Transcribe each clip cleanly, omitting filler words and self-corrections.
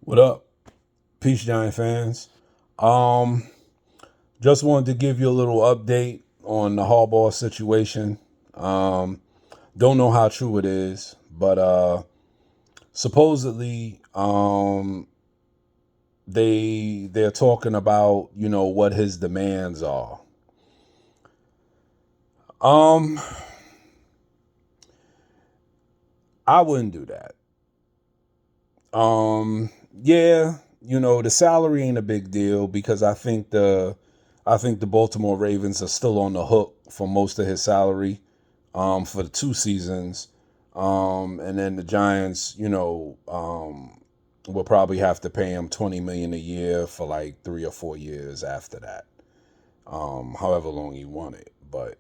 What up, Peace Giant fans? Um, just wanted to give you a little update on the Harbaugh situation. Um, don't know how true it is, but supposedly they're talking about what his demands are. Um, I wouldn't do that. Um, yeah, the salary ain't a big deal because I think the Baltimore Ravens are still on the hook for most of his salary for the 2 seasons. And then the Giants, will probably have to pay him 20 million a year for like 3 or 4 years after that. However long he wanted. But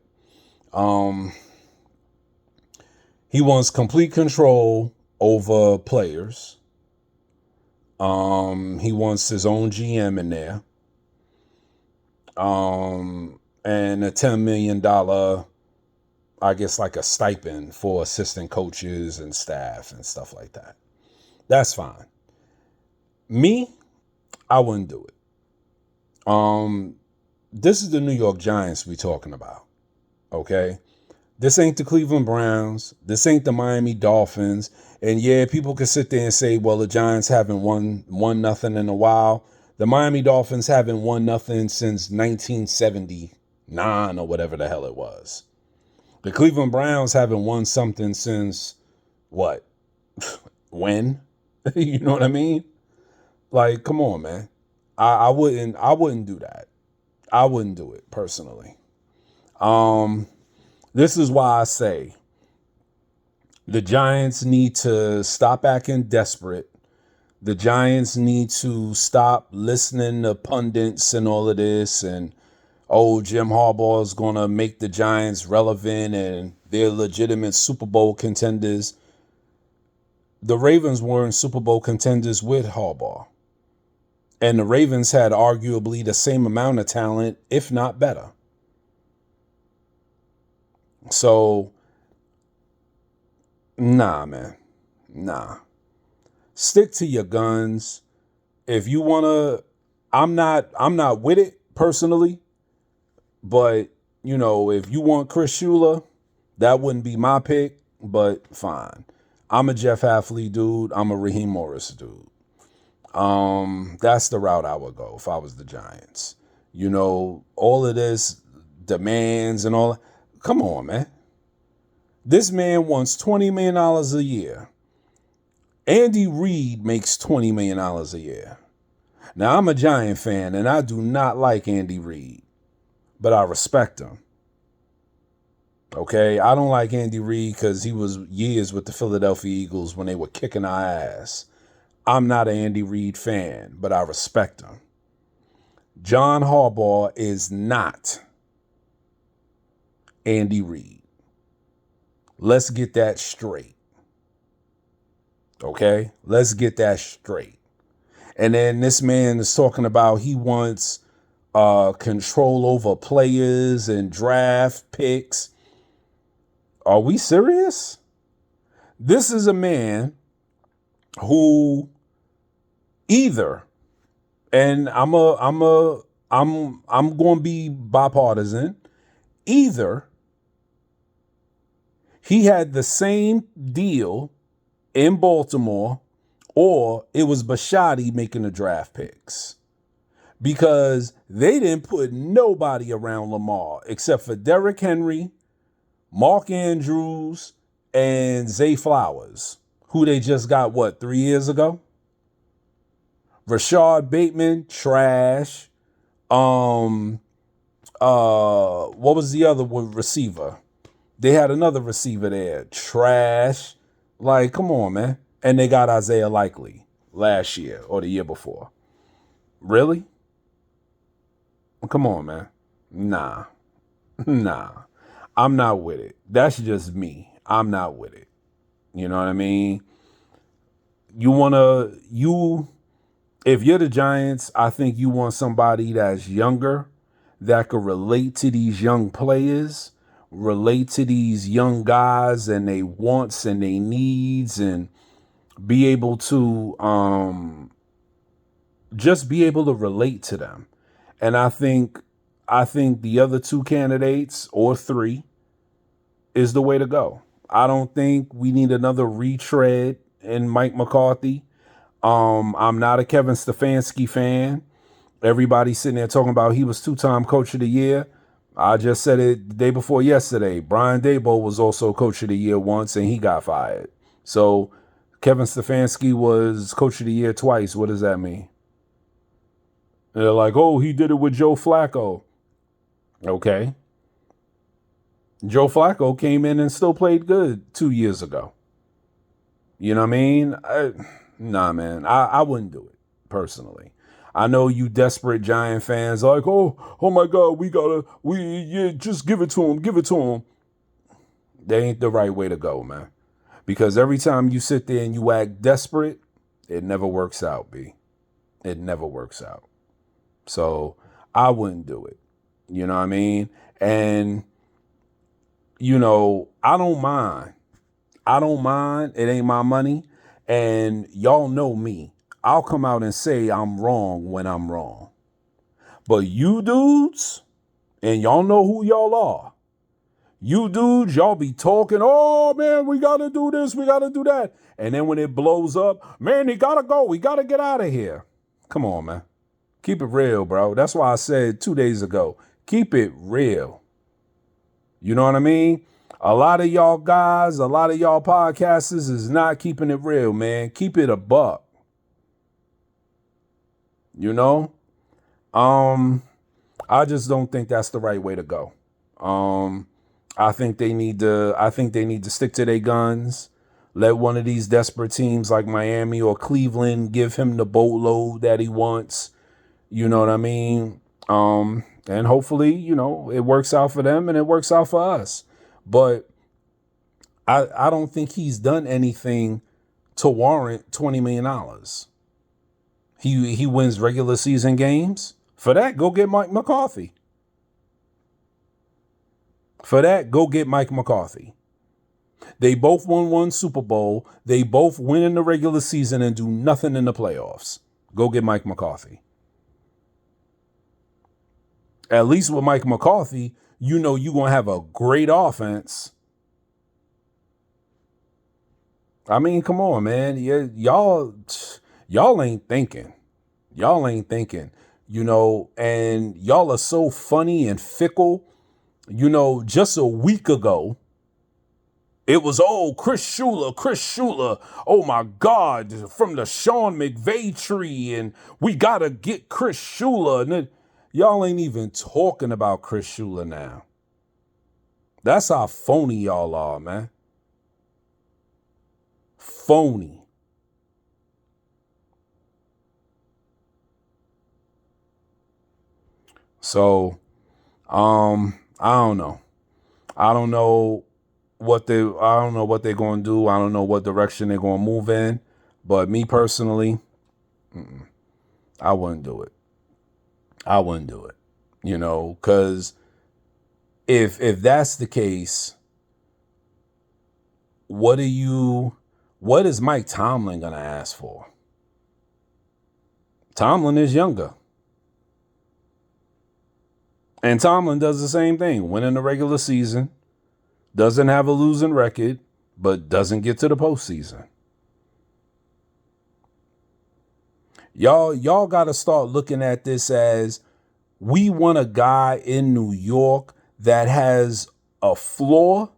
um he wants complete control over players. He wants his own GM in there. And a $10 million, I guess, like a stipend for assistant coaches and staff and stuff like that. That's fine. Me, I wouldn't do it. This is the New York Giants we talking about. Okay. This ain't the Cleveland Browns. This ain't the Miami Dolphins. And yeah, people can sit there and say, well, the Giants haven't won nothing in a while. The Miami Dolphins haven't won nothing since 1979 or whatever the hell it was. The Cleveland Browns haven't won something since what? When? You know what I mean? Like, come on, man. I wouldn't do that. I wouldn't do it personally. This is why I say the Giants need to stop acting desperate. The Giants need to stop listening to pundits and all of this. And, oh, Jim Harbaugh is going to make the Giants relevant and they're legitimate Super Bowl contenders. The Ravens weren't Super Bowl contenders with Harbaugh. And the Ravens had arguably the same amount of talent, if not better. So, nah, man. Nah. Stick to your guns. If you wanna, I'm not with it personally, but if you want Chris Shula, that wouldn't be my pick, but fine. I'm a Jeff Hafley dude. I'm a Raheem Morris dude. That's the route I would go if I was the Giants. All of this demands and all. Come on, man. This man wants $20 million a year. Andy Reid makes $20 million a year. Now, I'm a Giant fan, and I do not like Andy Reid, but I respect him. Okay? I don't like Andy Reid because he was years with the Philadelphia Eagles when they were kicking our ass. I'm not an Andy Reid fan, but I respect him. John Harbaugh is not Andy Reid. Let's get that straight. Okay? Let's get that straight. And then this man is talking about he wants control over players and draft picks. Are we serious? This is a man who either, and I'm going to be bipartisan, either he had the same deal in Baltimore, or it was Bisciotti making the draft picks. Because they didn't put nobody around Lamar except for Derrick Henry, Mark Andrews, and Zay Flowers, who they just got, 3 years ago? Rashad Bateman, trash. What was the other receiver? They had another receiver there, trash. Like, come on, man. And they got Isaiah Likely last year or the year before. Really? Come on, man. Nah. Nah. I'm not with it. That's just me. I'm not with it. You know what I mean? If you're the Giants, I think you want somebody that's younger, that could relate to these young players, relate to these young guys and they wants and they needs, and be able to just be able to relate to them. And I think the other two candidates or three is the way to go. I don't think we need another retread in Mike McCarthy. I'm not a Kevin Stefanski fan. Everybody sitting there talking about he was two-time coach of the year. I just said it the day before yesterday. Brian Daboll was also coach of the year once, and he got fired. So Kevin Stefanski was coach of the year twice. What does that mean? They're like, oh, he did it with Joe Flacco. Okay. Joe Flacco came in and still played good 2 years ago. You know what I mean? Nah, man. I wouldn't do it personally. I know you desperate Giant fans like, oh my God, just give it to him. That ain't the right way to go, man. Because every time you sit there and you act desperate, it never works out, B. It never works out. So I wouldn't do it. You know what I mean? And, I don't mind. It ain't my money. And y'all know me. I'll come out and say I'm wrong when I'm wrong. But you dudes, and y'all know who y'all are. You dudes, y'all be talking, oh man, we got to do this, we got to do that. And then when it blows up, man, he got to go. We got to get out of here. Come on, man. Keep it real, bro. That's why I said 2 days ago, keep it real. You know what I mean? A lot of y'all guys, a lot of y'all podcasters is not keeping it real, man. Keep it a buck. I just don't think that's the right way to go. I think they need to stick to their guns. Let one of these desperate teams like Miami or Cleveland give him the boatload that he wants. You know what I mean? And hopefully, it works out for them and it works out for us. But I don't think he's done anything to warrant $20 million. He wins regular season games. For that, go get Mike McCarthy. They both won one Super Bowl. They both win in the regular season and do nothing in the playoffs. Go get Mike McCarthy. At least with Mike McCarthy, you're going to have a great offense. I mean, come on, man. Y'all ain't thinking. And y'all are so funny and fickle. Just a week ago, it was, Chris Shula. Oh, my God, from the Sean McVay tree. And we got to get Chris Shula. And then y'all ain't even talking about Chris Shula now. That's how phony y'all are, man. Phony. So, I don't know. I don't know what they're going to do. I don't know what direction they're going to move in. But me personally, I wouldn't do it. Because if that's the case, what is Mike Tomlin going to ask for? Tomlin is younger. And Tomlin does the same thing. Winning the regular season, doesn't have a losing record, but doesn't get to the postseason. Y'all got to start looking at this as we want a guy in New York that has a floor,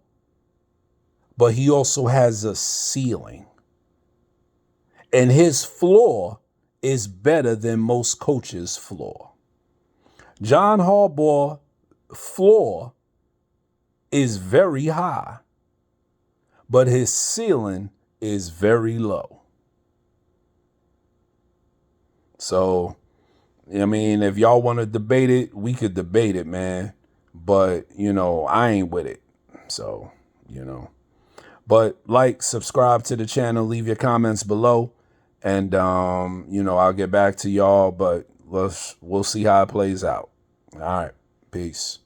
but he also has a ceiling. And his floor is better than most coaches' floor. John Harbaugh's floor is very high, but his ceiling is very low. So, I mean, if y'all want to debate it, we could debate it, man. But, I ain't with it. So, But subscribe to the channel, leave your comments below. And, I'll get back to y'all. But we'll see how it plays out. All right. Peace.